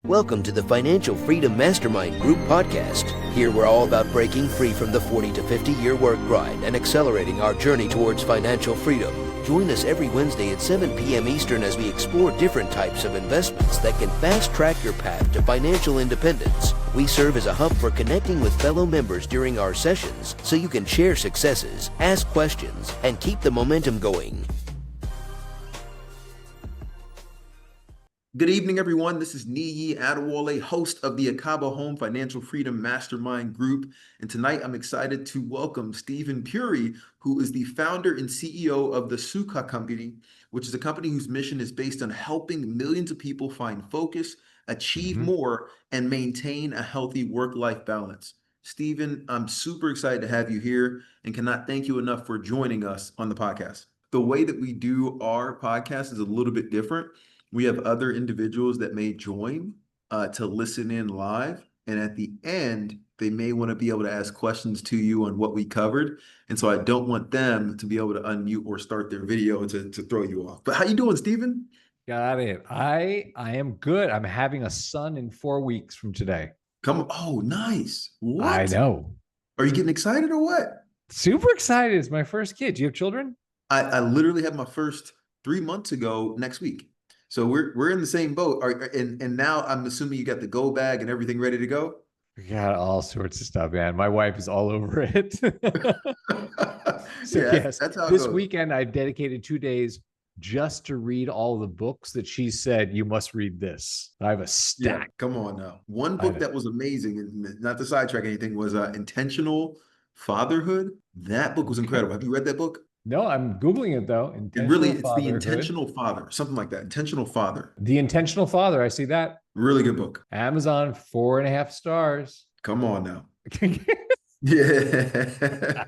Welcome to the Financial Freedom Mastermind Group podcast. Here we're all about breaking free from the 40 to 50 year work grind and accelerating our journey towards financial freedom. Join us every Wednesday at 7 p.m. Eastern as we explore different types of investments that can fast track your path to financial independence. We serve as a hub for connecting with fellow members during our sessions so you can share successes, ask questions, and keep the momentum going. Good evening, everyone. This is Niyi Adewale, host of the Ekabo Home Financial Freedom Mastermind Group. And tonight I'm excited to welcome Steven Puri, who is the founder and CEO of the Sukha Company, which is a company whose mission is based on helping millions of people find focus, achieve more, and maintain a healthy work-life balance. Steven, I'm super excited to have you here and cannot thank you enough for joining us on the podcast. The way that we do our podcast is a little bit different. We have other individuals that may join to listen in live. And at the end, they may want to be able to ask questions to you on what we covered. And so I don't want them to be able to unmute or start their video to throw you off. But how you doing, Steven? Got it. I am good. I'm having a son in 4 weeks from today. Come on. Oh, nice. What? I know. Are you getting excited or what? Super excited. It's my first kid. Do you have children? I literally had my first 3 months ago next week. So we're in the same boat. And now I'm assuming you got the go bag and everything ready to go? We got all sorts of stuff, man. My wife is all over it. So yes, that's how this weekend I've dedicated 2 days just to read all the books that she said, you must read this. I have a stack. Yeah, come on now. One book that was amazing, and not to sidetrack anything, was Intentional Fatherhood. That book was incredible. Have you read that book? No, I'm Googling it though. And really, it's The Intentional Father, something like that. Intentional Father. The Intentional Father. I see that. Really good book. Amazon, 4.5 stars. Come on now. Yeah.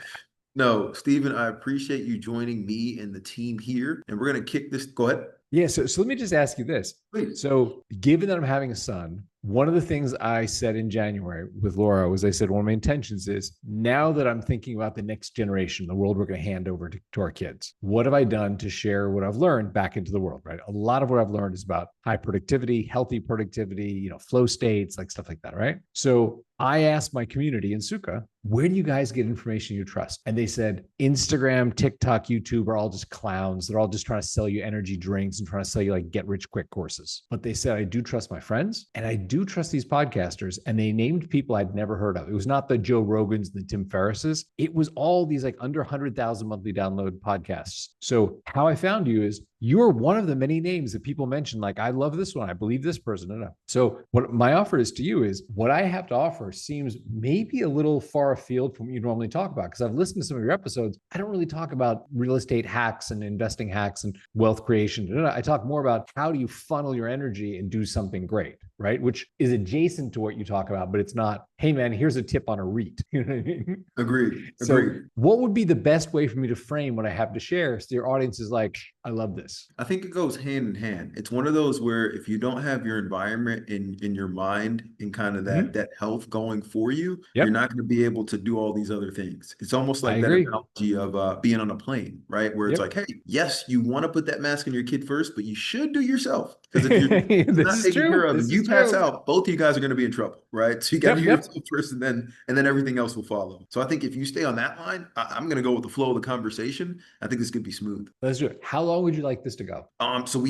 No, Steven, I appreciate you joining me and the team here. And we're going to kick this. Go ahead. Yeah. So let me just ask you this. Please. So given that I'm having a son, one of the things I said in January with Laura was I said, one of my intentions is now that I'm thinking about the next generation, the world we're going to hand over to our kids, what have I done to share what I've learned back into the world, right? A lot of what I've learned is about high productivity, healthy productivity, flow states, like stuff like that, right? So I asked my community in Sukha, where do you guys get information you trust? And they said, Instagram, TikTok, YouTube are all just clowns. They're all just trying to sell you energy drinks and trying to sell you like get rich quick courses. But they said, I do trust my friends and I do trust these podcasters. And they named people I'd never heard of. It was not the Joe Rogans, the Tim Ferrisses. It was all these like under 100,000 monthly download podcasts. So how I found you is you're one of the many names that people mention, like, I love this one. I believe this person. No. So what my offer is to you is what I have to offer seems maybe a little far afield from what you normally talk about. Because I've listened to some of your episodes. I don't really talk about real estate hacks and investing hacks and wealth creation. I talk more about how do you funnel your energy and do something great, right? Which is adjacent to what you talk about, but it's not, hey man, here's a tip on a REIT. You know what I mean? Agreed. So what would be the best way for me to frame what I have to share so your audience is like, I love this? I think it goes hand in hand. It's one of those where if you don't have your environment in your mind in kind of that health going for you, you're not going to be able to do all these other things. It's almost like that analogy of being on a plane, right? Where it's like, hey, yes, you want to put that mask on your kid first, but you should do yourself. Because if you're not taking care of them, you pass out, both of you guys are going to be in trouble, right? So you got to do yourself first and then everything else will follow. So I think if you stay on that line, I'm going to go with the flow of the conversation. I think this could be smooth. Let's do it. How long would you like this to go? So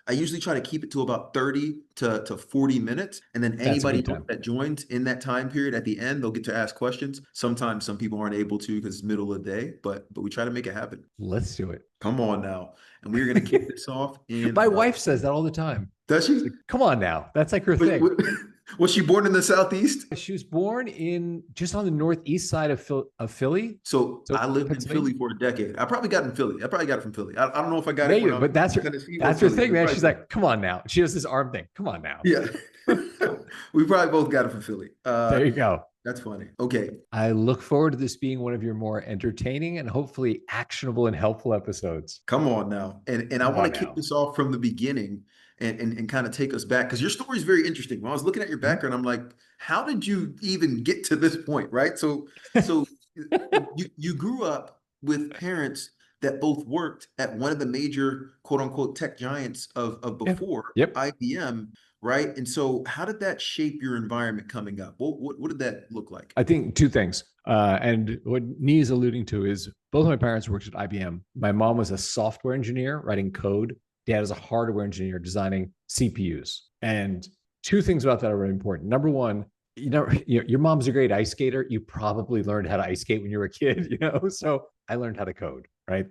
I usually try to keep it to about 30 to 40 minutes. And then anybody that joins in that time period at the end, they'll get to ask questions. Sometimes some people aren't able to because it's middle of the day, but we try to make it happen. Let's do it. Come on now. And we're going to kick this off. My wife says that all the time. Does she? Like, come on now. That's like her thing. Was she born in the Southeast? She was born just on the northeast side of Philly. So I lived in Philly for a decade. I probably got it from Philly. I don't know if I got it. But that's her thing, man. She's like, come on now. She does this arm thing. Come on now. Yeah. We probably both got it from Philly. There you go. That's funny. Okay. I look forward to this being one of your more entertaining and hopefully actionable and helpful episodes. Come on now. And I want to kick this off from the beginning and kind of take us back because your story is very interesting. When I was looking at your background, I'm like, how did you even get to this point, right? So you grew up with parents that both worked at one of the major quote unquote tech giants of before, IBM. right? And so how did that shape your environment coming up? What did that look like? I think two things. And what Nee is alluding to is both of my parents worked at IBM. My mom was a software engineer writing code. Dad is a hardware engineer designing CPUs. And two things about that are really important. Number one, your mom's a great ice skater. You probably learned how to ice skate when you were a kid, So I learned how to code, right?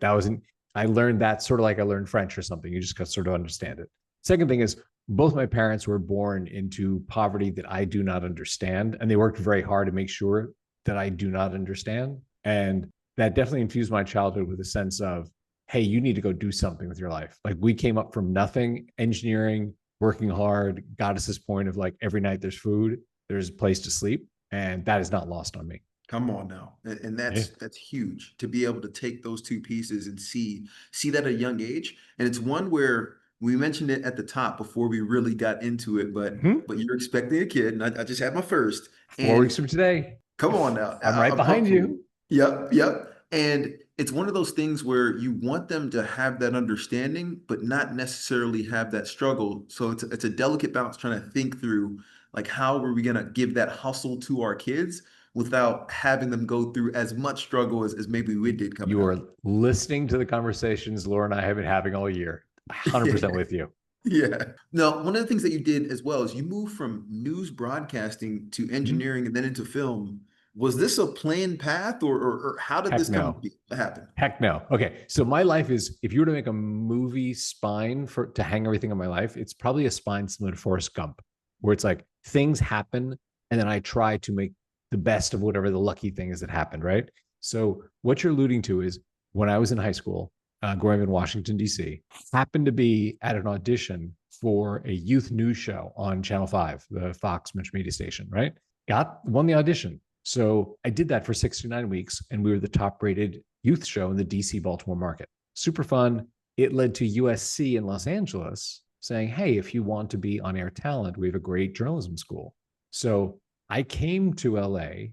I learned that sort of like I learned French or something. You just got to sort of understand it. Second thing is both my parents were born into poverty that I do not understand, and they worked very hard to make sure that I do not understand. And that definitely infused my childhood with a sense of, hey, you need to go do something with your life. Like we came up from nothing, engineering, working hard, got us this point of like every night there's food, there's a place to sleep, and that is not lost on me. Come on now. And that's huge to be able to take those two pieces and see that at a young age. And it's one where we mentioned it at the top before we really got into it, but you're expecting a kid, and I just had my first. 4 weeks from today. Come on now. I'm right behind you. Yep. And it's one of those things where you want them to have that understanding, but not necessarily have that struggle. So it's a delicate balance trying to think through like how are we going to give that hustle to our kids without having them go through as much struggle as maybe we did coming You up. are listening to the conversations Laura and I have been having all year. 100% with you. Yeah. Now, one of the things that you did as well is you moved from news broadcasting to engineering and then into film. Was this a planned path or how did this come to happen? Heck no. Okay. So my life is, if you were to make a movie spine to hang everything in my life, it's probably a spine similar to Forrest Gump, where it's like things happen and then I try to make the best of whatever the lucky thing is that happened, right? So what you're alluding to is when I was in high school, growing up in Washington, D.C., happened to be at an audition for a youth news show on Channel 5, the Fox media station, right? Won the audition. So I did that for 69 weeks, and we were the top rated youth show in the DC Baltimore market. Super fun. It led to USC in Los Angeles saying, hey, if you want to be on air talent, we have a great journalism school. So I came to LA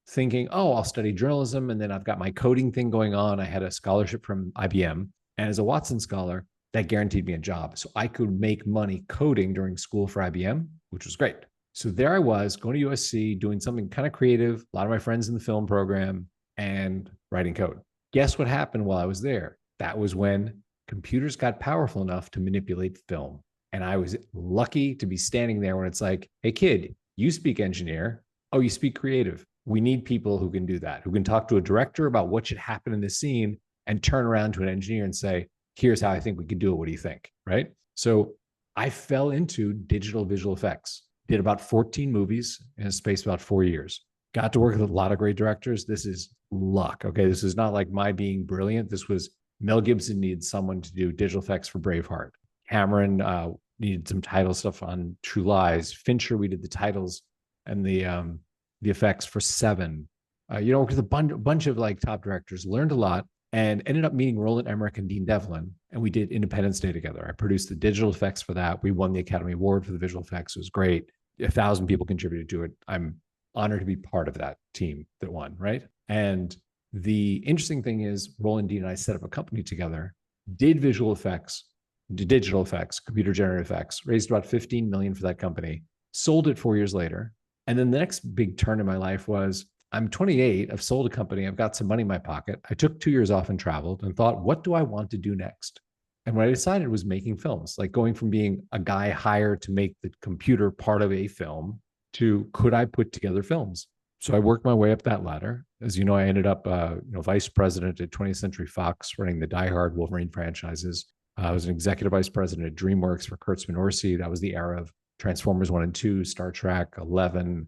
thinking, oh, I'll study journalism. And then I've got my coding thing going on. I had a scholarship from IBM. And as a Watson scholar, that guaranteed me a job. So I could make money coding during school for IBM, which was great. So there I was going to USC, doing something kind of creative, a lot of my friends in the film program, and writing code. Guess what happened while I was there? That was when computers got powerful enough to manipulate film. And I was lucky to be standing there when it's like, hey, kid, you speak engineer. Oh, you speak creative. We need people who can do that, who can talk to a director about what should happen in this scene and turn around to an engineer and say, here's how I think we could do it. What do you think? Right? So I fell into digital visual effects, did about 14 movies in a space of about 4 years. Got to work with a lot of great directors. This is luck. Okay. This is not like my being brilliant. This was Mel Gibson needed someone to do digital effects for Braveheart. Cameron needed some title stuff on True Lies. Fincher, we did the titles and the effects for Seven. Worked with a bunch of like top directors, learned a lot, and ended up meeting Roland Emmerich and Dean Devlin. And we did Independence Day together. I produced the digital effects for that. We won the Academy Award for the visual effects. It was great. 1,000 people contributed to it. I'm honored to be part of that team that won, right? And the interesting thing is Roland, Dean, and I set up a company together, did visual effects, did digital effects, computer generated effects, raised about 15 million for that company, sold it 4 years later. And then the next big turn in my life was I'm 28. I've sold a company. I've got some money in my pocket. I took 2 years off and traveled and thought, what do I want to do next? And what I decided was making films, like going from being a guy hired to make the computer part of a film to could I put together films? So I worked my way up that ladder. As you know, I ended up vice president at 20th Century Fox, running the Die Hard Wolverine franchises. I was an executive vice president at DreamWorks for Kurtzman Orsi. That was the era of Transformers 1 and 2, Star Trek, 11,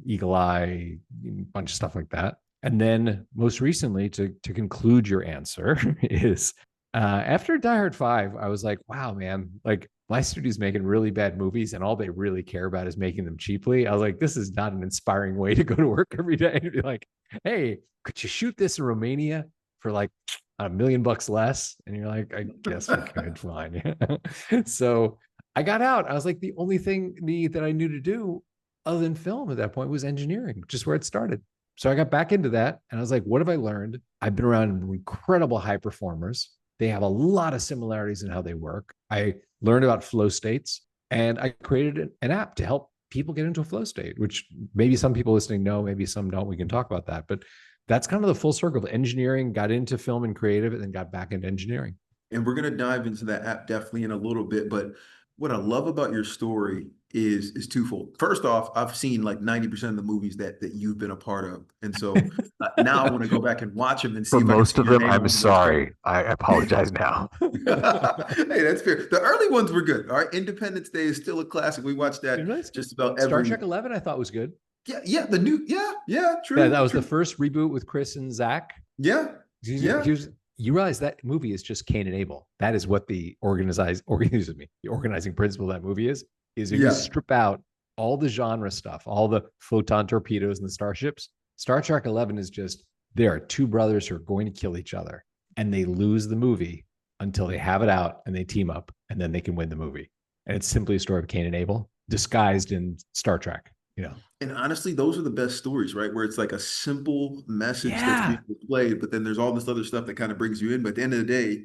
Eagle Eye, a bunch of stuff like that. And then most recently, to conclude your answer, is after Die Hard 5, I was like, wow, man, like my studio's making really bad movies and all they really care about is making them cheaply. I was like, this is not an inspiring way to go to work every day and be like, hey, could you shoot this in Romania for like $1 million less? And you're like, I guess I could, fine. So I got out. I was like, the only thing that I knew to do other than film at that point was engineering, which is where it started. So I got back into that and I was like, what have I learned? I've been around incredible high performers. They have a lot of similarities in how they work. I learned about flow states And I created an app to help people get into a flow state, which maybe some people listening know, maybe some don't. We can talk about that. But that's kind of the full circle of engineering, got into film and creative, and then got back into engineering. And we're going to dive into that app definitely in a little bit. But what I love about your story is twofold. First off, I've seen like 90% of the movies that you've been a part of. And so now I want to go back and watch them and see For if I can most see of your them, name I'm on sorry. I apologize now. Hey, that's fair. The early ones were good. All right. Independence Day is still a classic. We watched that just about Star every. Trek 11, I thought was good. Yeah. The new. Yeah. True. Yeah, that was true. the first reboot with Chris and Zach. Yeah. You realize that movie is just Cain and Abel. That is what the organizing principle of that movie is if you strip out all the genre stuff, all the photon torpedoes and the starships. Star Trek 11 is just, there are two brothers who are going to kill each other, and they lose the movie until they have it out and they team up, and then they can win the movie. And it's simply a story of Cain and Abel disguised in Star Trek. And honestly, those are the best stories, right? Where it's like a simple message that's being displayed, but then there's all this other stuff that kind of brings you in. But at the end of the day,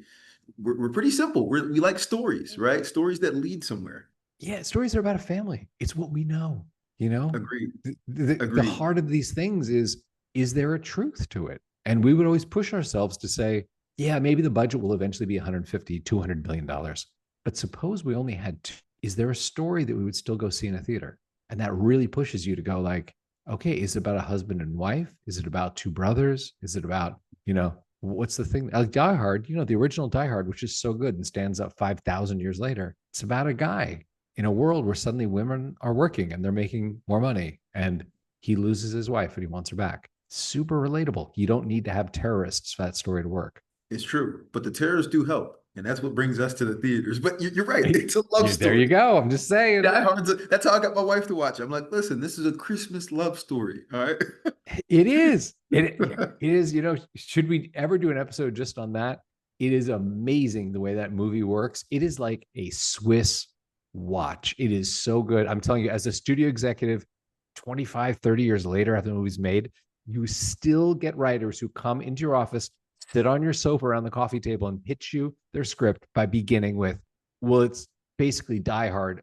we're pretty simple. We like stories, right? Stories that lead somewhere. Yeah, stories are about a family. It's what we know. Agreed. The heart of these things is there a truth to it? And we would always push ourselves to say, yeah, maybe the budget will eventually be 150, $200 million. But suppose we only had two. Is there a story that we would still go see in a theater? And that really pushes you to go like, okay, is it about a husband and wife? Is it about two brothers? Is it about, what's the thing? Like Die Hard, the original Die Hard, which is so good and stands up 5,000 years later. It's about a guy in a world where suddenly women are working and they're making more money, and he loses his wife and he wants her back. Super relatable. You don't need to have terrorists for that story to work. It's true, but the terrorists do help. And that's what brings us to the theaters. But you're right. It's a love story. There you go. I'm just saying. That's how I got my wife to watch it. I'm like, listen, this is a Christmas love story. All right. It is. It is. Should we ever do an episode just on that? It is amazing the way that movie works. It is like a Swiss watch. It is so good. I'm telling you, as a studio executive, 25, 30 years later after the movie's made, you still get writers who come into your office, sit on your sofa around the coffee table and pitch you their script by beginning with, well, it's basically Die Hard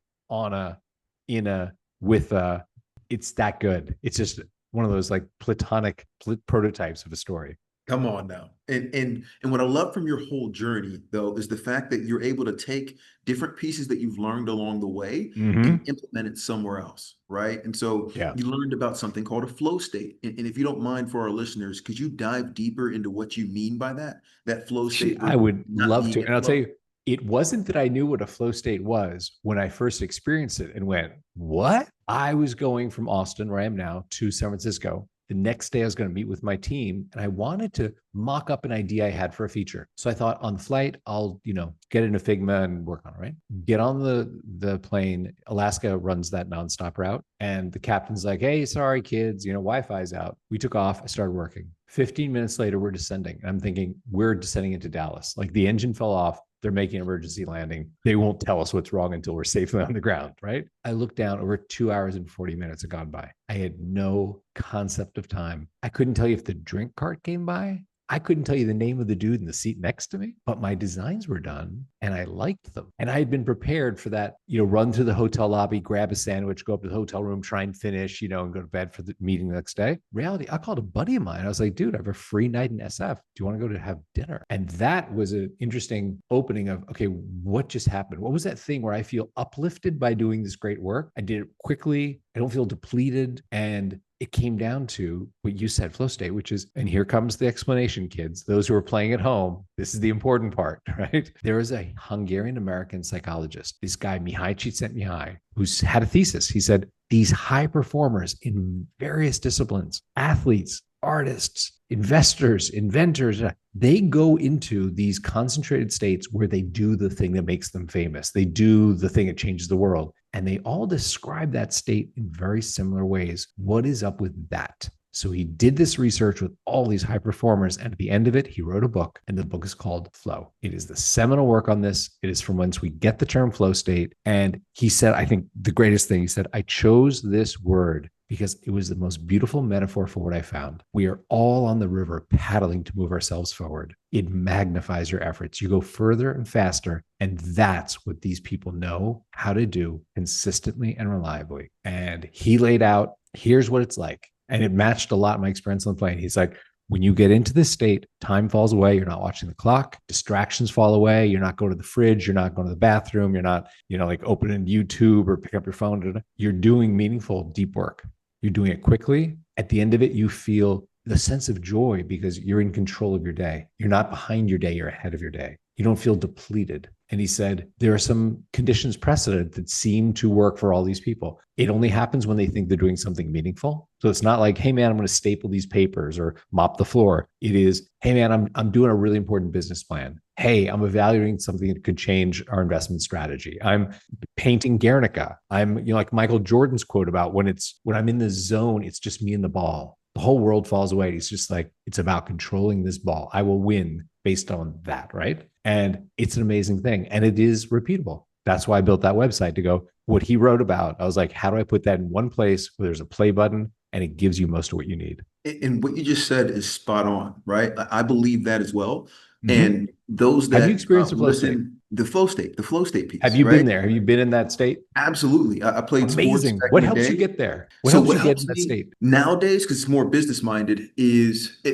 it's that good. It's just one of those like platonic prototypes of a story. Come on now. And what I love from your whole journey, though, is the fact that you're able to take different pieces that you've learned along the way and implement it somewhere else, right? And so you learned about something called a flow state. And if you don't mind for our listeners, could you dive deeper into what you mean by that flow state? I would love to. And I'll tell you, it wasn't that I knew what a flow state was when I first experienced it and went, what? I was going from Austin, where I am now, to San Francisco. The next day I was going to meet with my team, and I wanted to mock up an idea I had for a feature. So I thought on the flight, I'll, get into Figma and work on it, right? Get on the plane. Alaska runs that nonstop route. And the captain's like, hey, sorry, kids, Wi-Fi's out. We took off. I started working. 15 minutes later, we're descending. And I'm thinking, we're descending into Dallas. Like the engine fell off. They're making an emergency landing. They won't tell us what's wrong until we're safely on the ground, right? I looked down, over 2 hours and 40 minutes had gone by. I had no concept of time. I couldn't tell you if the drink cart came by. I couldn't tell you the name of the dude in the seat next to me, but my designs were done and I liked them. And I had been prepared for that, run through the hotel lobby, grab a sandwich, go up to the hotel room, try and finish, and go to bed for the meeting the next day. Reality, I called a buddy of mine. I was like, dude, I have a free night in SF. Do you want to go to have dinner? And that was an interesting opening of, okay, what just happened? What was that thing where I feel uplifted by doing this great work? I did it quickly. I don't feel depleted. And it came down to what you said, flow state, which is, and here comes the explanation, kids, those who are playing at home, this is the important part, right? There is a Hungarian-American psychologist, this guy, Mihai Csikszentmihalyi, who's had a thesis. He said, these high performers in various disciplines, athletes, artists, investors, inventors, they go into these concentrated states where they do the thing that makes them famous. They do the thing that changes the world. And they all describe that state in very similar ways. What is up with that? So he did this research with all these high performers. And at the end of it, he wrote a book, and the book is called Flow. It is the seminal work on this. It is from whence we get the term flow state. And he said, I think the greatest thing, he said, I chose this word because it was the most beautiful metaphor for what I found. We are all on the river paddling to move ourselves forward. It magnifies your efforts. You go further and faster. And that's what these people know how to do consistently and reliably. And he laid out, here's what it's like. And it matched a lot my experience on the plane. He's like, when you get into this state, time falls away. You're not watching the clock. Distractions fall away. You're not going to the fridge. You're not going to the bathroom. You're not, like opening YouTube or pick up your phone. You're doing meaningful, deep work. You're doing it quickly. At the end of it, you feel the sense of joy because you're in control of your day. You're not behind your day. You're ahead of your day. You don't feel depleted. And he said, there are some conditions precedent that seem to work for all these people. It only happens when they think they're doing something meaningful. So it's not like, hey man, I'm going to staple these papers or mop the floor. It is, hey man, I'm doing a really important business plan. Hey, I'm evaluating something that could change our investment strategy. I'm painting Guernica. I'm, like Michael Jordan's quote about when I'm in the zone, it's just me and the ball. The whole world falls away. It's just like, it's about controlling this ball. I will win based on that, right? And it's an amazing thing. And it is repeatable. That's why I built that website to go, what he wrote about. I was like, how do I put that in one place where there's a play button and it gives you most of what you need? And what you just said is spot on, right? I believe that as well. Mm-hmm. And those that have you experienced the flow state? The flow state piece. Have you right? been there? Have you been in that state? Absolutely. I played Amazing. sports. What helps you get there? What helps you get in that state? Nowadays, because it's more business minded,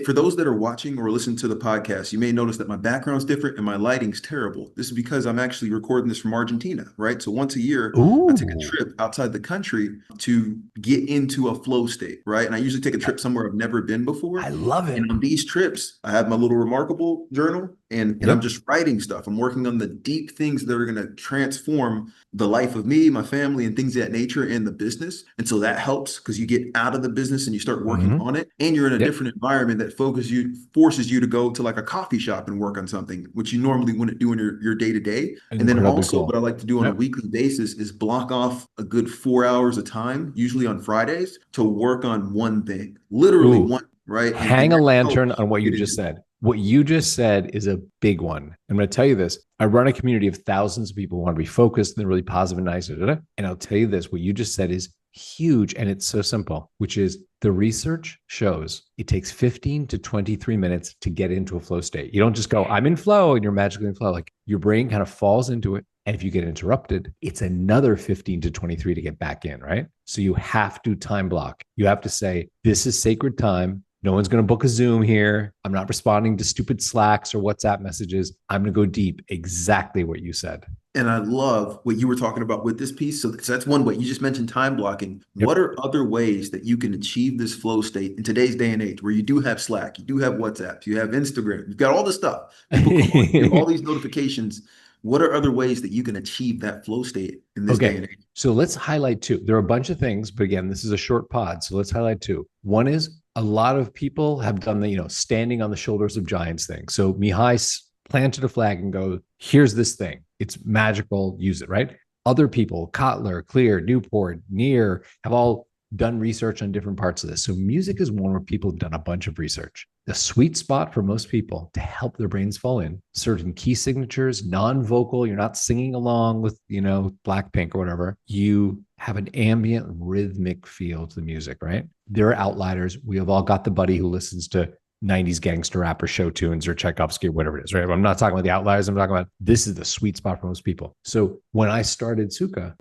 for those that are watching or listening to the podcast, you may notice that my background's different and my lighting's terrible. This is because I'm actually recording this from Argentina, right? So once a year, I take a trip outside the country to get into a flow state, right? And I usually take a trip somewhere I've never been before. I love it. And on these trips, I have my little Remarkable journal and I'm just writing stuff. I'm working on the deep things that are going to transform the life of me, my family, and things of that nature in the business. And so that helps because you get out of the business and you start working on it. And you're in a different environment that forces you to go to like a coffee shop and work on something, which you normally wouldn't do in your day to day. And then also what I like to do on a weekly basis is block off a good 4 hours of time, usually on Fridays, to work on one thing, literally one, right? Hang a lantern on what you just said. What you just said is a big one. I'm going to tell you this. I run a community of thousands of people who want to be focused and really positive and nice. And I'll tell you this, what you just said is huge. And it's so simple, which is the research shows it takes 15 to 23 minutes to get into a flow state. You don't just go, I'm in flow and you're magically in flow. Like your brain kind of falls into it. And if you get interrupted, it's another 15 to 23 to get back in, right? So you have to time block. You have to say, this is sacred time. No one's going to book a Zoom here. I'm not responding to stupid Slacks or WhatsApp messages. I'm going to go deep. Exactly what you said. And I love what you were talking about with this piece. So that's one way. You just mentioned time blocking. What are other ways that you can achieve this flow state in today's day and age where you do have Slack, you do have WhatsApp, you have Instagram, you've got all this stuff. People call you have all these notifications. What are other ways that you can achieve that flow state in this day and age? So let's highlight two. There are a bunch of things, but again, this is a short pod. So let's highlight two. One is a lot of people have done the, standing on the shoulders of giants thing. So Mihai planted a flag and go, here's this thing. It's magical. Use it, right? Other people, Kotler, Clear, Newport, Near, have all done research on different parts of this. So music is one where people have done a bunch of research. The sweet spot for most people to help their brains fall in, certain key signatures, non-vocal, you're not singing along with, Blackpink or whatever. You have an ambient rhythmic feel to the music, right? There are outliers. We have all got the buddy who listens to 90s gangster rapper show tunes or Tchaikovsky or whatever it is, right? I'm not talking about the outliers. I'm talking about this is the sweet spot for most people. So when I started Sukha,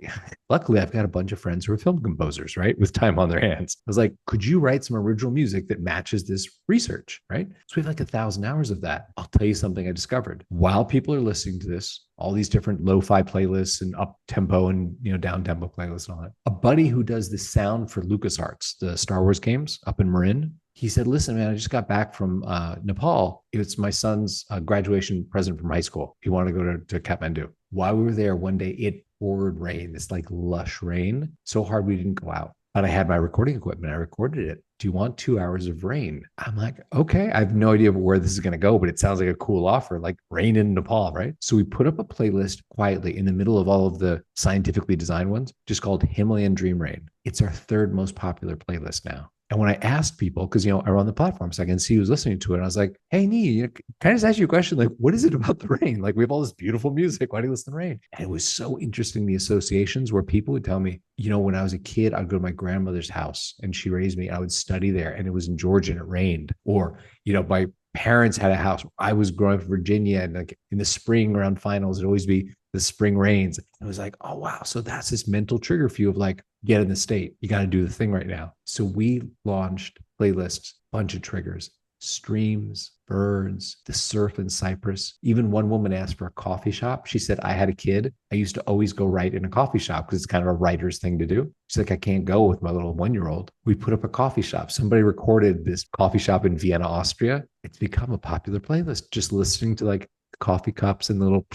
luckily I've got a bunch of friends who are film composers, right? With time on their hands. I was like, could you write some original music that matches this research, right? So we have like 1,000 hours of that. I'll tell you something I discovered. While people are listening to this, all these different lo-fi playlists and up tempo and down tempo playlists and all that. A buddy who does the sound for LucasArts, the Star Wars games up in Marin, he said, listen, man, I just got back from Nepal. It's my son's graduation present from high school. He wanted to go to Kathmandu. While we were there one day, it poured rain, this like lush rain, so hard we didn't go out. But I had my recording equipment. I recorded it. Do you want 2 hours of rain? I'm like, okay, I have no idea where this is going to go, but it sounds like a cool offer, like rain in Nepal, right? So we put up a playlist quietly in the middle of all of the scientifically designed ones, just called Himalayan Dream Rain. It's our third most popular playlist now. And when I asked people, because, I run the platform, so I can see who's listening to it. And I was like, hey, Nee, can I just ask you a question? Like, what is it about the rain? Like, we have all this beautiful music. Why do you listen to rain? And it was so interesting, the associations where people would tell me, when I was a kid, I'd go to my grandmother's house and she raised me. I would study there and it was in Georgia and it rained. Or, my parents had a house. I was growing up in Virginia, and like in the spring around finals, it'd always be the spring rains. It was like, oh, wow. So that's this mental trigger for you of like, get in the state. You got to do the thing right now. So we launched playlists, bunch of triggers, streams, birds, the surf in Cyprus. Even one woman asked for a coffee shop. She said, I had a kid. I used to always go write in a coffee shop because it's kind of a writer's thing to do. She's like, I can't go with my little 1-year-old. We put up a coffee shop. Somebody recorded this coffee shop in Vienna, Austria. It's become a popular playlist, just listening to like coffee cups and the little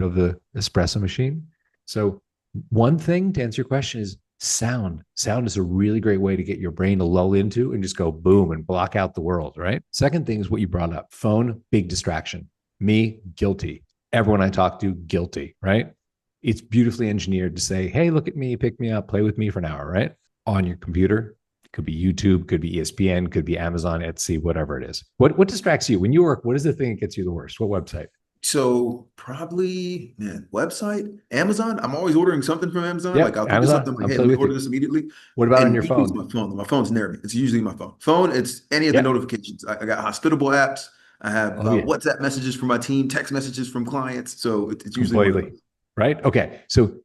of the espresso machine. So one thing to answer your question is sound. Sound is a really great way to get your brain to lull into and just go boom and block out the world, right? Second thing is what you brought up. Phone, big distraction. Me, guilty. Everyone I talk to, guilty, right? It's beautifully engineered to say, hey, look at me, pick me up, play with me for an hour, right? On your computer. Could be YouTube, could be ESPN, could be Amazon, Etsy, whatever it is. What distracts you? When you work, what is the thing that gets you the worst? What website? So probably, website, Amazon. I'm always ordering something from Amazon. Yeah, Like I'll pick this up, Amazon. I'm like, I'll hey, play let me with order you. this immediately. What about on And your usually it's phone? my phone. My phone's near me. It's usually my phone. Phone, it's any of the Yeah. notifications. I got hospitable apps. I have Oh, yeah. WhatsApp messages from my team, text messages from clients. So it's usually one of Completely. those. Right. Okay. So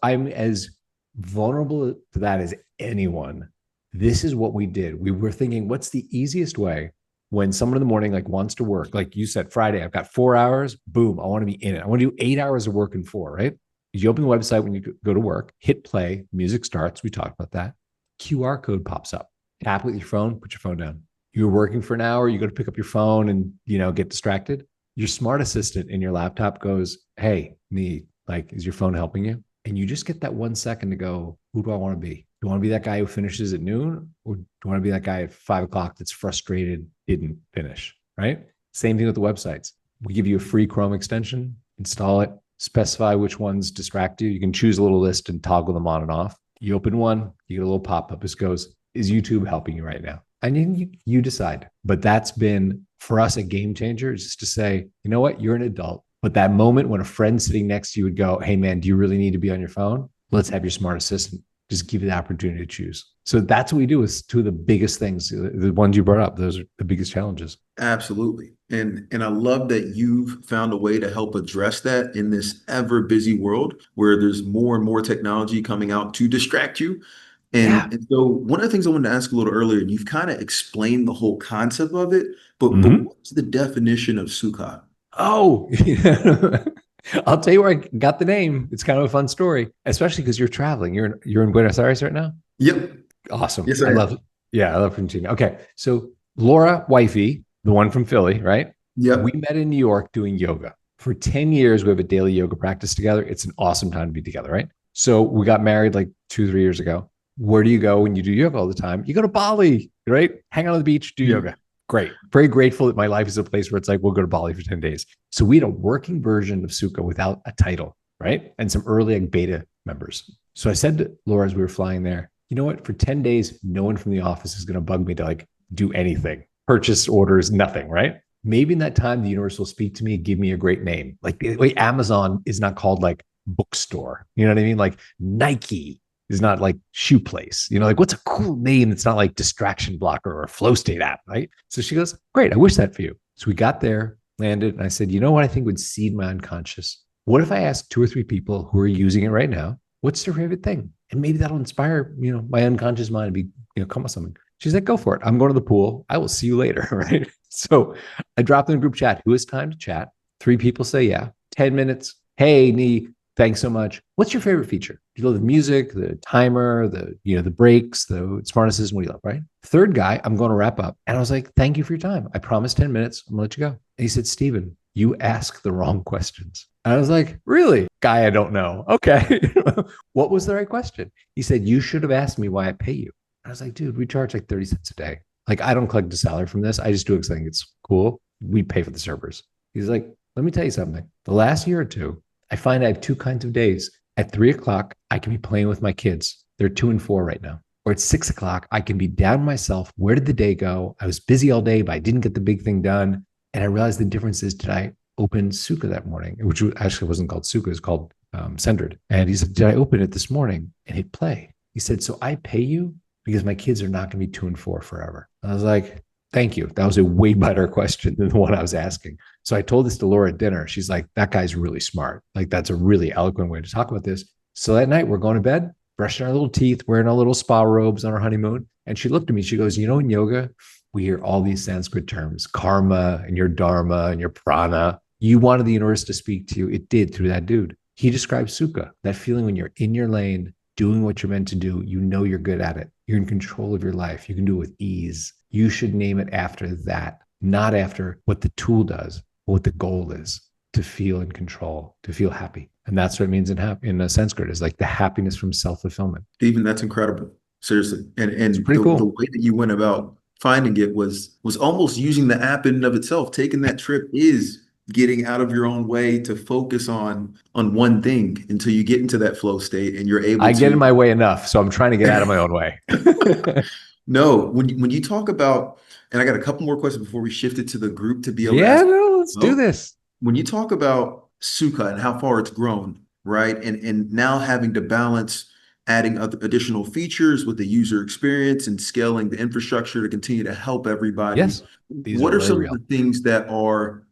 I'm as vulnerable to that as anyone. This is what we did. We were thinking, what's the easiest way when someone in the morning like wants to work? Like you said, Friday, I've got 4 hours. Boom. I want to be in it. I want to do 8 hours of work in 4, right? You open the website when you go to work, hit play, music starts. We talked about that. QR code pops up. Tap with your phone, put your phone down. You're working for an hour, you go to pick up your phone and, get distracted. Your smart assistant in your laptop goes, hey, is your phone helping you? And you just get that 1 second to go, who do I want to be? Do I want to be that guy who finishes at noon? Or do I want to be that guy at 5 o'clock that's frustrated, didn't finish, right? Same thing with the websites. We give you a free Chrome extension, install it, specify which ones distract you. You can choose a little list and toggle them on and off. You open one, you get a little pop-up. This goes, is YouTube helping you right now? And you decide. But that's been, for us, a game changer, is just to say, you know what, you're an adult. But that moment when a friend sitting next to you would go, hey, man, do you really need to be on your phone? Let's have your smart assistant just give you the opportunity to choose. So that's what we do with two of the biggest things, the ones you brought up. Those are the biggest challenges. Absolutely. And I love that you've found a way to help address that in this ever busy world where there's more and more technology coming out to distract you. And so one of the things I wanted to ask a little earlier, and you've kind of explained the whole concept of it, but what's the definition of Sukha? Oh, I'll tell you where I got the name. It's kind of a fun story, especially because you're traveling. You're in Buenos Aires right now? Yep. Awesome. Yes, I love it. Yeah, I love Argentina. Okay. So Laura, wifey, the one from Philly, right? Yep. We met in New York doing yoga. For 10 years, we have a daily yoga practice together. It's an awesome time to be together, right? So we got married like 2-3 years ago. Where do you go when you do yoga all the time? You go to Bali, right? Hang out on the beach, do yoga. Great. Very grateful that my life is a place where it's like, we'll go to Bali for 10 days. So we had a working version of Sukha without a title, right? And some early like beta members. So I said to Laura as we were flying there, you know what? For 10 days, no one from the office is going to bug me to like do anything, purchase orders, nothing, right? Maybe in that time, the universe will speak to me, give me a great name. Like the way Amazon is not called like bookstore. You know what I mean? Like Nike is not like shoe place, like what's a cool name that's not like distraction blocker or a flow state app, right? So she goes, great, I wish that for you. So we got there, landed, and I said, you know what I think would seed my unconscious? What if I ask 2 or 3 people who are using it right now, what's their favorite thing? And maybe that'll inspire, my unconscious mind to be, come with something. She's like, go for it. I'm going to the pool. I will see you later, right? So I dropped in a group chat, who has time to chat? 3 people say, yeah. 10 minutes. Hey, Nee, thanks so much. What's your favorite feature? Do you love the music, the timer, the breaks, the smart assistant? What do you love, right? Third guy, I'm going to wrap up. And I was like, thank you for your time. I promised 10 minutes. I'm going to let you go. And he said, Steven, you ask the wrong questions. And I was like, really? Guy I don't know. Okay. What was the right question? He said, you should have asked me why I pay you. I was like, dude, we charge like 30 cents a day. Like, I don't collect a salary from this. I just do it because I think it's cool. We pay for the servers. He's like, let me tell you something. The last year or two, I find I have 2 kinds of days. At 3 o'clock, I can be playing with my kids. They're 2 and 4 right now. or at 6 o'clock, I can be down myself. Where did the day go? I was busy all day, but I didn't get the big thing done. And I realized the difference is, did I open Sukha that morning, which actually wasn't called Sukha, it was called Centered. And he said, did I open it this morning and hit play? He said, so I pay you because my kids are not going to be 2 and 4 forever. I was like, thank you. That was a way better question than the one I was asking. So I told this to Laura at dinner. She's like, that guy's really smart. Like, that's a really eloquent way to talk about this. So that night we're going to bed, brushing our little teeth, wearing our little spa robes on our honeymoon. And she looked at me, she goes, you know, in yoga, we hear all these Sanskrit terms, karma and your dharma and your prana. You wanted the universe to speak to you. It did through that dude. He described Sukha, that feeling when you're in your lane, doing what you're meant to do. You know you're good at it. You're in control of your life. You can do it with ease. You should name it after that, not after what the tool does, but what the goal is, to feel in control, to feel happy. And that's what it means in Sanskrit, is like the happiness from self-fulfillment. Stephen, that's incredible. Seriously. And It's pretty cool. The way that you went about finding it was almost using the app in and of itself. Taking that trip is getting out of your own way to focus on one thing until you get into that flow state and you're able to. I get in my way enough, so I'm trying to get out of my own way. No, when you talk about, and I got a couple more questions before we shift it to the group to be able to Yeah, ask. no, let's do this. When you talk about Sukha and how far it's grown, right? And now having to balance adding additional features with the user experience and scaling the infrastructure to continue to help everybody. Yes. What are some of the things that are,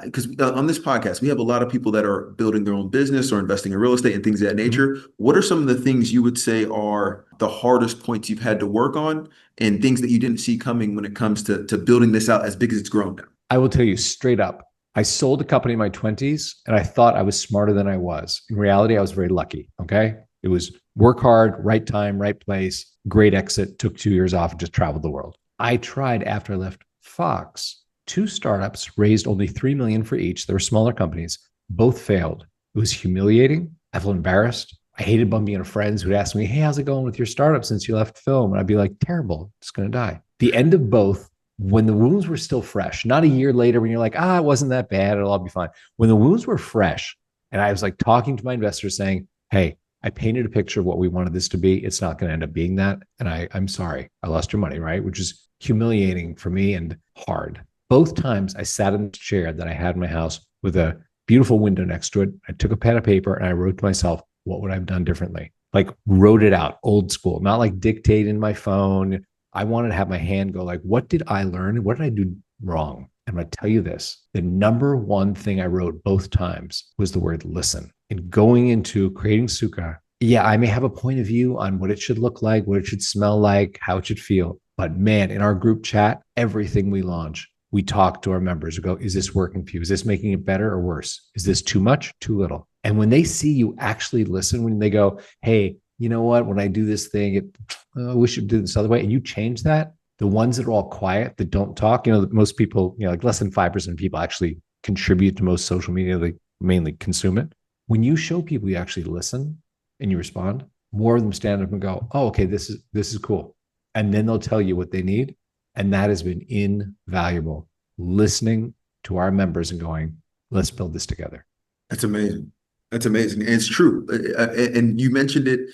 because on this podcast, we have a lot of people that are building their own business or investing in real estate and things of that nature. What are some of the things you would say are the hardest points you've had to work on and things that you didn't see coming when it comes to building this out as big as it's grown now? I will tell you straight up, I sold a company in my 20s and I thought I was smarter than I was. In reality, I was very lucky. Okay. It was work hard, right time, right place, great exit, took 2 years off and just traveled the world. I tried after I left Fox. 2 startups raised only $3 million for each. They were smaller companies. Both failed. It was humiliating. I felt embarrassed. I hated bumping into friends who'd ask me, hey, how's it going with your startup since you left film? And I'd be like, terrible. It's going to die. The end of both, when the wounds were still fresh, not a year later when you're like, it wasn't that bad. It'll all be fine. When the wounds were fresh and I was like talking to my investors saying, hey, I painted a picture of what we wanted this to be. It's not going to end up being that. And I'm sorry. I lost your money, right? Which is humiliating for me and hard. Both times I sat in the chair that I had in my house with a beautiful window next to it. I took a pen and paper and I wrote to myself, what would I have done differently? Like wrote it out, old school, not like dictate in my phone. I wanted to have my hand go like, what did I learn? What did I do wrong? I'm going to tell you this. The number one thing I wrote both times was the word listen. And going into creating Sukha, yeah, I may have a point of view on what it should look like, what it should smell like, how it should feel. But man, in our group chat, everything we launch, we talk to our members. We go, is this working for you? Is this making it better or worse? Is this too much, too little? And when they see you actually listen, when they go, hey, you know what? When I do this thing, we should do this other way. And you change that. The ones that are all quiet, that don't talk, most people, like less than 5% of people actually contribute to most social media. They mainly consume it. When you show people you actually listen and you respond, more of them stand up and go, oh, okay, this is cool. And then they'll tell you what they need. And that has been invaluable, listening to our members and going, let's build this together. That's amazing. That's amazing. And it's true. And you mentioned it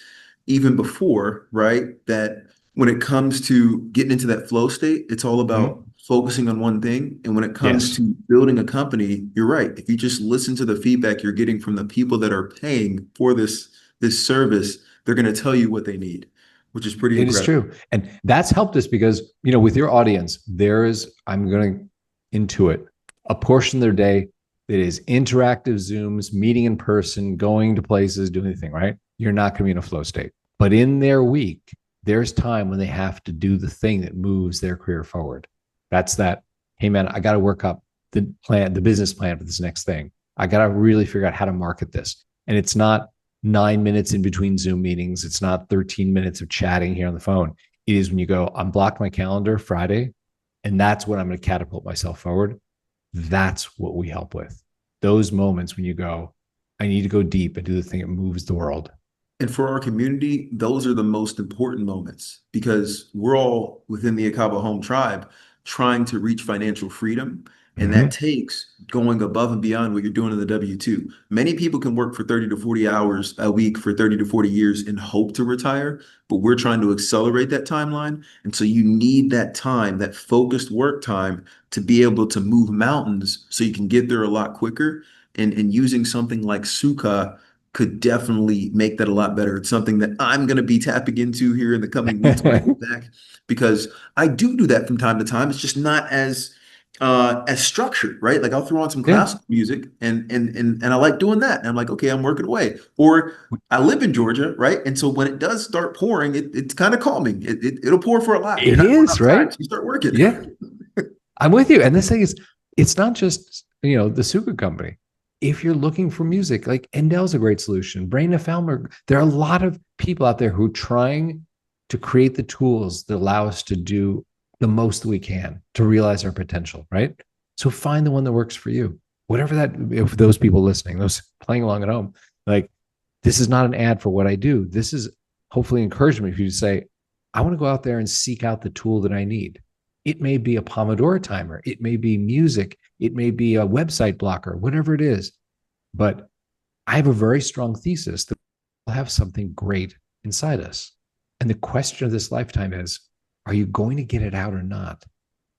even before, right? That when it comes to getting into that flow state, it's all about focusing on one thing. And when it comes to building a company, you're right. If you just listen to the feedback you're getting from the people that are paying for this service, they're going to tell you what they need, which is pretty incredible. It is true. And that's helped us because, with your audience, I'm going to intuit a portion of their day that is interactive Zooms, meeting in person, going to places, doing anything, right? You're not going to be in a flow state. But in their week, there's time when they have to do the thing that moves their career forward. That's that, hey man, I got to work up the business plan for this next thing. I got to really figure out how to market this. And it's not 9 minutes in between Zoom meetings. It's not 13 minutes of chatting here on the phone. It is when you go, I'm blocked my calendar Friday, and that's when I'm going to catapult myself forward. That's what we help with. Those moments when you go, I need to go deep and do the thing that moves the world. And for our community, those are the most important moments because we're all within the Ekabo Home tribe trying to reach financial freedom. And that takes going above and beyond what you're doing in the W-2. Many people can work for 30 to 40 hours a week for 30 to 40 years and hope to retire, but we're trying to accelerate that timeline. And so you need that time, that focused work time to be able to move mountains so you can get there a lot quicker. And using something like Sukha could definitely make that a lot better. It's something that I'm going to be tapping into here in the coming weeks when I get back, because I do that from time to time. It's just not as structured, right? Like I'll throw on some Yeah. classical music and I like doing that. And I'm like, okay, I'm working away. Or I live in Georgia, right? And so when it does start pouring, it's kind of calming. It'll pour for a lot. You're It not going is, right? outside, so you start working. Yeah. I'm with you. And this thing is, it's not just, the Sukha Company. If you're looking for music, like Endel's a great solution. Brain Falmer, there are a lot of people out there who are trying to create the tools that allow us to do the most we can to realize our potential, right? So find the one that works for you. Whatever that, if those people listening, those playing along at home, like, this is not an ad for what I do. This is hopefully encouragement for you to say, I want to go out there and seek out the tool that I need. It may be a Pomodoro timer. It may be music. It may be a website blocker, whatever it is. But I have a very strong thesis that we'll have something great inside us. And the question of this lifetime is, are you going to get it out or not?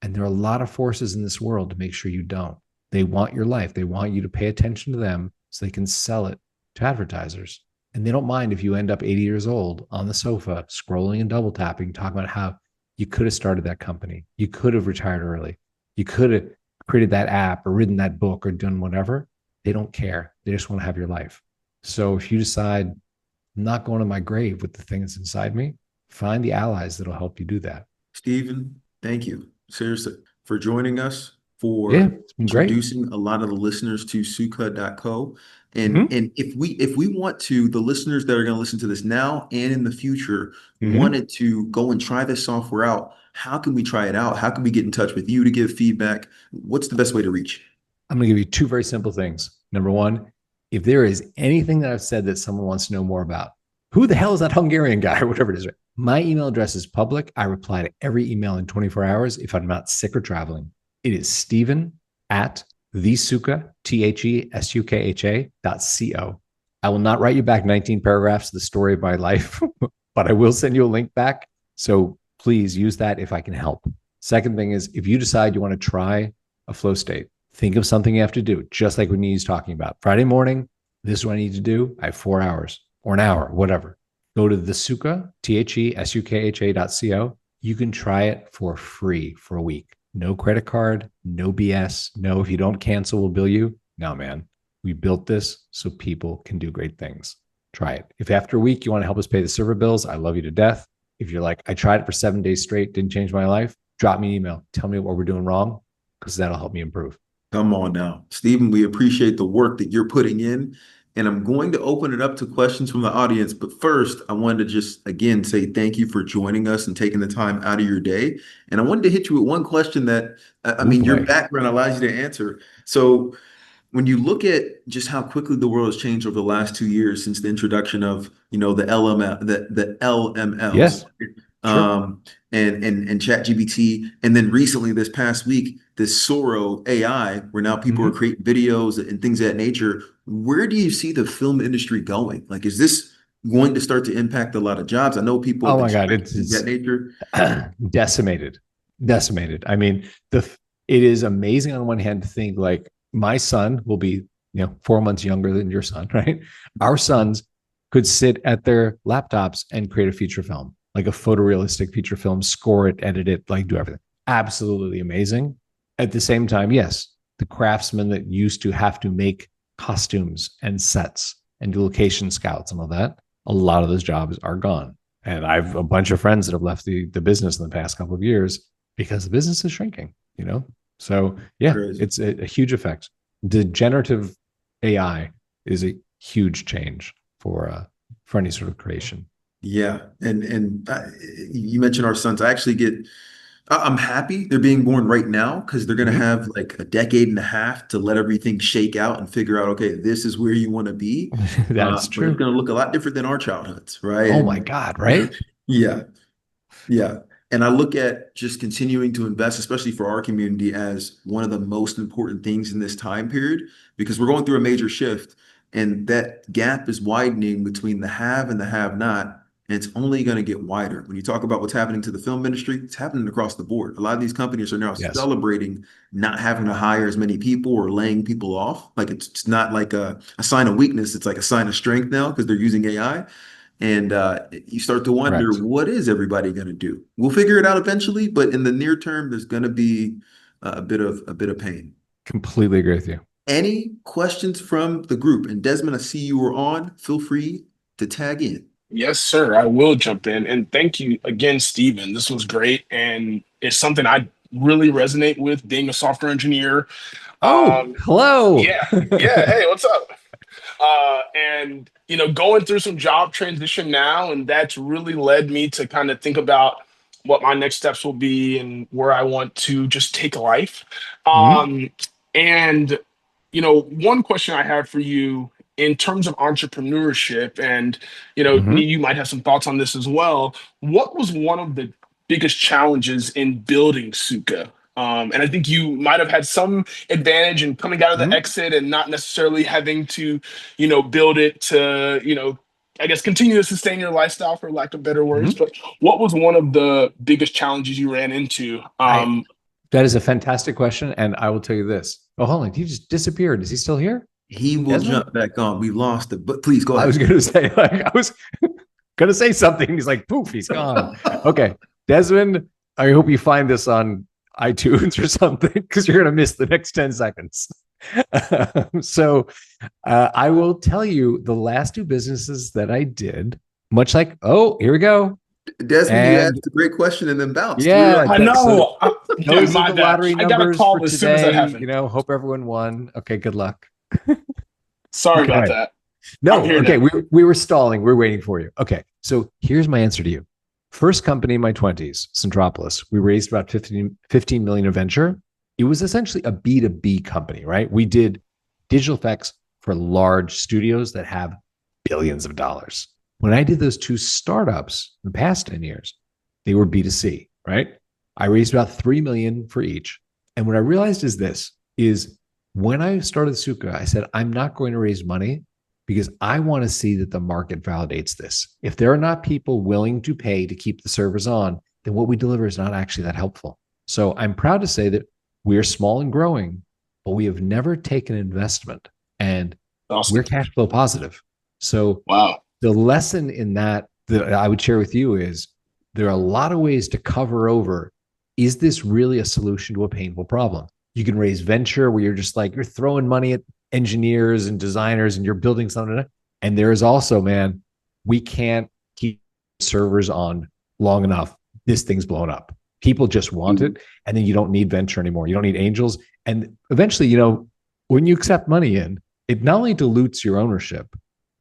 And there are a lot of forces in this world to make sure you don't. They want your life. They want you to pay attention to them so they can sell it to advertisers. And they don't mind if you end up 80 years old on the sofa, scrolling and double tapping, talking about how you could have started that company. You could have retired early. You could have created that app or written that book or done whatever. They don't care. They just want to have your life. So if you decide, I'm not going to my grave with the thing that's inside me, find the allies that'll help you do that. Steven, thank you seriously for joining us, for It's been great. introducing a lot of the listeners to Sukha.co. And if we want to, the listeners that are going to listen to this now and in the future wanted to go and try this software out, how can we try it out? How can we get in touch with you to give feedback? What's the best way to reach? I'm going to give you two very simple things. Number one, if there is anything that I've said that someone wants to know more about, who the hell is that Hungarian guy or whatever it is, right? My email address is public. I reply to every email in 24 hours if I'm not sick or traveling. It is Steven at thesukha, THESUKHA.co. I will not write you back 19 paragraphs of the story of my life, but I will send you a link back. So please use that if I can help. Second thing is, if you decide you want to try a flow state, think of something you have to do, just like what Nee's talking about. Friday morning, this is what I need to do. I have 4 hours or an hour, whatever. Go to the Sukha, THESUKHA.co. You can try it for free for a week. No credit card, no BS. No, if you don't cancel, we'll bill you. No, man. We built this so people can do great things. Try it. If after a week you want to help us pay the server bills, I love you to death. If you're like, I tried it for 7 days straight, didn't change my life, drop me an email. Tell me what we're doing wrong, because that'll help me improve. Come on now, Steven, we appreciate the work that you're putting in. And I'm going to open it up to questions from the audience. But first, I wanted to just, again, say thank you for joining us and taking the time out of your day. And I wanted to hit you with one question that, your background allows you to answer. So when you look at just how quickly the world has changed over the last 2 years since the introduction of, the LMLs, Yes. and ChatGPT, and then recently this past week, this Soro AI, where now people are creating videos and things of that nature. Where do you see the film industry going? Like, is this going to start to impact a lot of jobs? I know people. Oh my God, it's that nature. decimated. I mean, it is amazing on one hand to think, like, my son will be, 4 months younger than your son, right? Our sons could sit at their laptops and create a feature film, like a photorealistic feature film, score it, edit it, like do everything. Absolutely amazing. At the same time, yes, the craftsmen that used to have to make costumes and sets and do location scouts and all that, a lot of those jobs are gone. And I have a bunch of friends that have left the business in the past couple of years because the business is shrinking, So yeah, Crazy. It's a huge effect. The generative AI is a huge change for any sort of creation. Yeah, and you mentioned our sons. I'm happy they're being born right now, because they're going to have like a decade and a half to let everything shake out and figure out, okay, this is where you want to be. That's But true. it's going to look a lot different than our childhoods, right? Oh my God, right? Yeah. And I look at just continuing to invest, especially for our community, as one of the most important things in this time period, because we're going through a major shift and that gap is widening between the have and the have not. And it's only going to get wider. When you talk about what's happening to the film industry, it's happening across the board. A lot of these companies are now Yes. celebrating not having to hire as many people or laying people off. Like it's not like a sign of weakness. It's like a sign of strength now because they're using AI. And you start to wonder, Correct. what is everybody going to do? We'll figure it out eventually, but in the near term, there's going to be a bit of pain. Completely agree with you. Any questions from the group? And Desmond, I see you were on. Feel free to tag in. Yes, sir. I will jump in. And thank you again, Steven. This was great. And it's something I really resonate with being a software engineer. Hello. Yeah. Yeah. Hey, what's up? And, going through some job transition now, and that's really led me to kind of think about what my next steps will be and where I want to just take life. Mhm. And, one question I have for you in terms of entrepreneurship, and, Mhm. you might have some thoughts on this as well. What was one of the biggest challenges in building Sukha? And I think you might have had some advantage in coming out of the Mhm. exit and not necessarily having to, build it to, I guess continue to sustain your lifestyle for lack of better words. Mhm. But what was one of the biggest challenges you ran into? I That is a fantastic question, and I will tell you this. Oh, hold on, he just disappeared. Is he still here, He will Desmond? jump back on. We lost it, but please go I was ahead. going to say, I was going to say something. He's like, poof, he's gone. Okay, Desmond, I hope you find this on iTunes or something because you're going to miss the next 10 seconds. So I will tell you the last two businesses that I did, much like, oh, here we go. Desmond, you And asked a great question and then bounced. yeah, I know. Dude, those are my the bad. lottery I got a numbers call for as soon as that today. happened. Hope everyone won. Okay, good luck. Sorry about Okay. that. No, I'm here okay. now. We were stalling. We're waiting for you. Okay. So here's my answer to you. First company in my 20s, Centropolis. We raised about 15 million of venture. It was essentially a B2B company, right? We did digital effects for large studios that have billions of dollars. When I did those two startups in the past 10 years, they were B2C, right? I raised about 3 million for each. And what I realized is when I started Sukha, I said, I'm not going to raise money because I want to see that the market validates this. If there are not people willing to pay to keep the servers on, then what we deliver is not actually that helpful. So I'm proud to say that we are small and growing, but we have never taken investment and Awesome. we're cash flow positive. So Wow. the lesson in that I would share with you is there are a lot of ways to cover over, is this really a solution to a painful problem? You can raise venture where you're just like, you're throwing money at engineers and designers and you're building something. And there is also, man, we can't keep servers on long enough. This thing's blown up. People just want it. And then you don't need venture anymore. You don't need angels. And eventually, when you accept money in, it not only dilutes your ownership,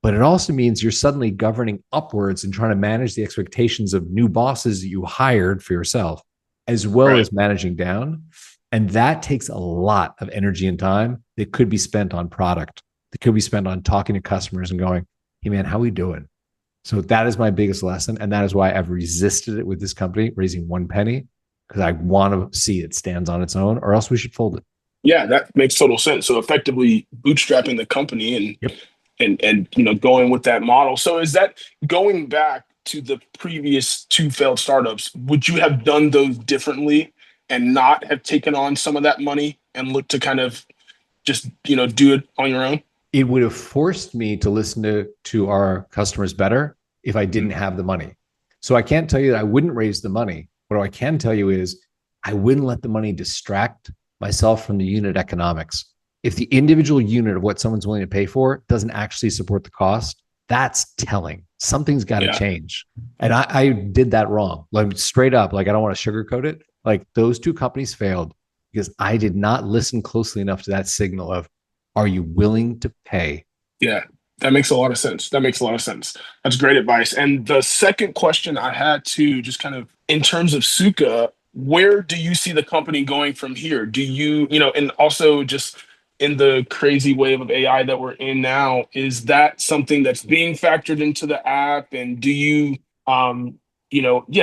but it also means you're suddenly governing upwards and trying to manage the expectations of new bosses that you hired for yourself, as well as managing down. And that takes a lot of energy and time that could be spent on product, that could be spent on talking to customers and going, hey, man, how we doing? So that is my biggest lesson. And that is why I've resisted it with this company, raising one penny, because I want to see it stands on its own, or else we should fold it. Yeah, that makes total sense. So effectively bootstrapping the company and Yep. and going with that model. So is that going back to the previous two failed startups? Would you have done those differently and not have taken on some of that money and look to kind of just do it on your own? It would have forced me to listen to our customers better if I didn't have the money. So I can't tell you that I wouldn't raise the money. What I can tell you is I wouldn't let the money distract myself from the unit economics. If the individual unit of what someone's willing to pay for doesn't actually support the cost, that's telling. Something's got to change. And I did that wrong. Like straight up, like I don't want to sugarcoat it. Like those two companies failed because I did not listen closely enough to that signal of, are you willing to pay? Yeah, that makes a lot of sense. That's great advice. And the second question I had to just kind of in terms of Sukha, where do you see the company going from here? Do you, and also just in the crazy wave of AI that we're in now, is that something that's being factored into the app? And do you,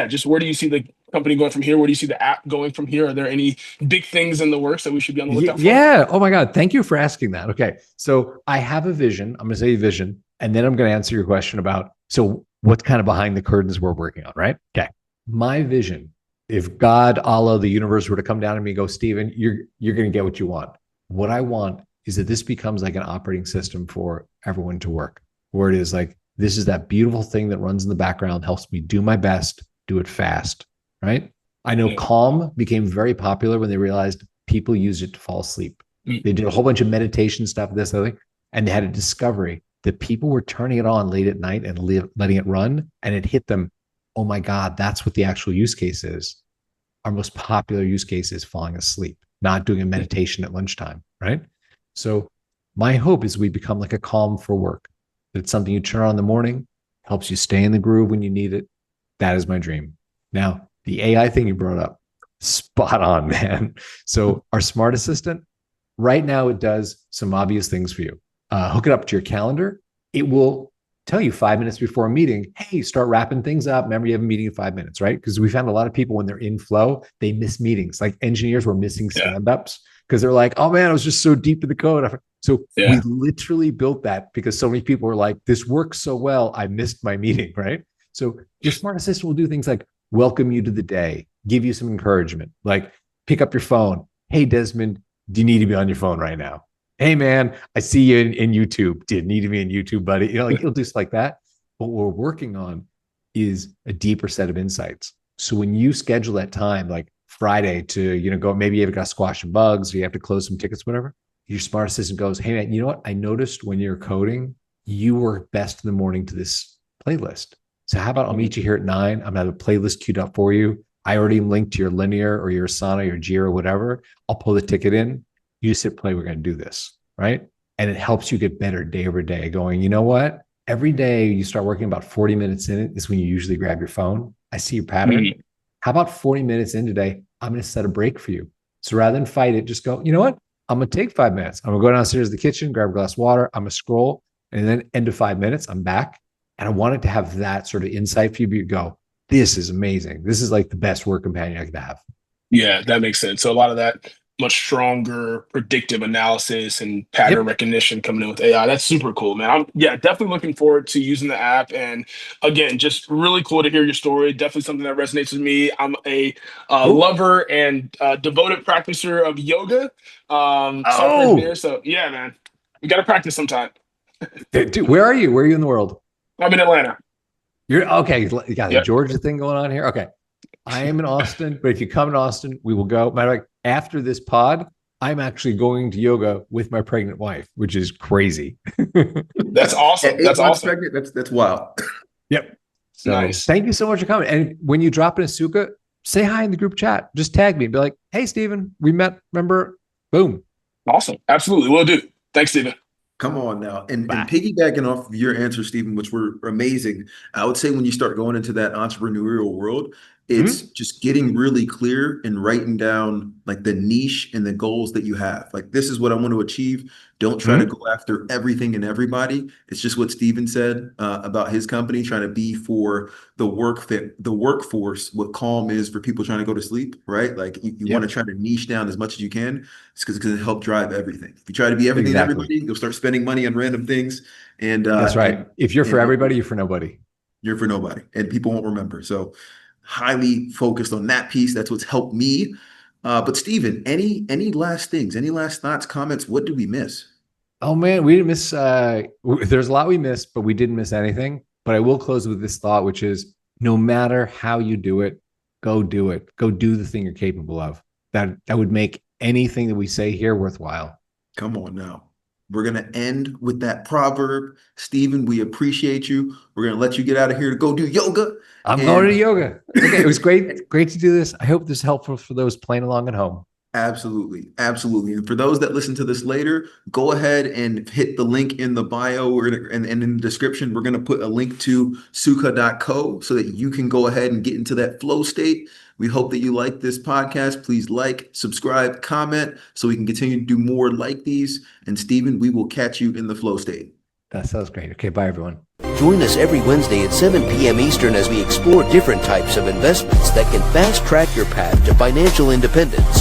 just where do you see the company going from here? Where do you see the app going from here? Are there any big things in the works that we should be on the lookout for? Yeah. Oh my God. Thank you for asking that. Okay. So I have a vision. I'm going to say vision, and then I'm going to answer your question about, so what's kind of behind the curtains we're working on, right? Okay. My vision, if God, Allah, the universe were to come down to me and go, Steven, you're going to get what you want. What I want is that this becomes like an operating system for everyone to work, where it is like, this is that beautiful thing that runs in the background, helps me do my best, do it fast, right? I know Calm became very popular when they realized people used it to fall asleep. They did a whole bunch of meditation stuff, this, other thing, and they had a discovery that people were turning it on late at night and letting it run, and it hit them, oh my God, that's what the actual use case is. Our most popular use case is falling asleep, not doing a meditation at lunchtime, right? So my hope is we become like a Calm for work. It's something you turn on in the morning, helps you stay in the groove when you need it. That is my dream. Now, the AI thing you brought up, spot on, man. So our smart assistant, right now it does some obvious things for you. Hook it up to your calendar. It will tell you 5 minutes before a meeting, hey, start wrapping things up. Remember, you have a meeting in 5 minutes, right? Because we found a lot of people when they're in flow, they miss meetings. Like engineers were missing stand-ups because they're like, oh man, I was just so deep in the code. So we literally built that because so many people were like, this works so well, I missed my meeting, right? So your smart assistant will do things like welcome you to the day, give you some encouragement, like pick up your phone. Hey, Desmond, do you need to be on your phone right now? Hey, man, I see you in YouTube. Do you need to be in YouTube, buddy? Like it'll do stuff like that. What we're working on is a deeper set of insights. So when you schedule that time, like Friday to, go, maybe you've got squash and bugs, or you have to close some tickets, whatever. Your smart assistant goes, hey, man, you know what? I noticed when you're coding, you work best in the morning to this playlist. So how about I'll meet you here at 9? I'm going to have a playlist queued up for you. I already linked to your Linear or your Asana or Jira or whatever. I'll pull the ticket in. You just hit play. We're going to do this, right? And it helps you get better day over day going, you know what? Every day you start working about 40 minutes in it is when you usually grab your phone. I see your pattern. How about 40 minutes in today? I'm going to set a break for you. So rather than fight it, just go, you know what? I'm going to take 5 minutes. I'm going to go downstairs to the kitchen, grab a glass of water. I'm going to scroll. And then end of 5 minutes, I'm back. And I wanted to have that sort of insight for you to go, this is amazing. This is like the best work companion I could have. Yeah, that makes sense. So a lot of that much stronger predictive analysis and pattern recognition coming in with AI. That's super cool, man. I'm definitely looking forward to using the app. And again, just really cool to hear your story. Definitely something that resonates with me. I'm a lover and devoted practicer of yoga. Software engineer. So yeah, man, we got to practice sometime. Dude, where are you? Where are you in the world? I'm in Atlanta. You're okay. You got the Georgia thing going on here. Okay. I am in Austin, but if you come to Austin, we will go. Matter of fact, after this pod, I'm actually going to yoga with my pregnant wife, which is crazy. That's awesome. That's awesome. Pregnant, that's wild. Yep. So nice. Thank you so much for coming. And when you drop in a Sukha, say hi in the group chat. Just tag me and be like, hey, Steven, we met. Remember? Boom. Awesome. Absolutely. Will do. Thanks, Steven. Come on now. And piggybacking off of your answer, Steven, which were amazing, I would say when you start going into that entrepreneurial world, it's just getting really clear and writing down like the niche and the goals that you have. Like, this is what I want to achieve. Don't try to go after everything and everybody. It's just what Steven said about his company, trying to be for the workforce, what Calm is for people trying to go to sleep, right? Like you want to try to niche down as much as you can. It's because it's going to help drive everything. If you try to be everything to everybody, you'll start spending money on random things. And that's right. If you're for everybody, you're for nobody. You're for nobody. And people won't remember. So highly focused on that piece. That's what's helped me. But Steven, any last things, any last thoughts, comments? What did we miss? Oh man, we didn't miss. There's a lot we missed, but we didn't miss anything. But I will close with this thought, which is no matter how you do it, go do it. Go do the thing you're capable of. That would make anything that we say here worthwhile. Come on now. We're going to end with that proverb. Steven, we appreciate you. We're going to let you get out of here to go do yoga. I'm going to yoga. Okay, it was great to do this. I hope this is helpful for those playing along at home. Absolutely. Absolutely. And for those that listen to this later, go ahead and hit the link in the bio and in the description. We're going to put a link to sukha.co so that you can go ahead and get into that flow state. We hope that you like this podcast. Please like, subscribe, comment so we can continue to do more like these. And Steven, we will catch you in the flow state. That sounds great. Okay, bye everyone. Join us every Wednesday at 7 p.m. Eastern as we explore different types of investments that can fast track your path to financial independence.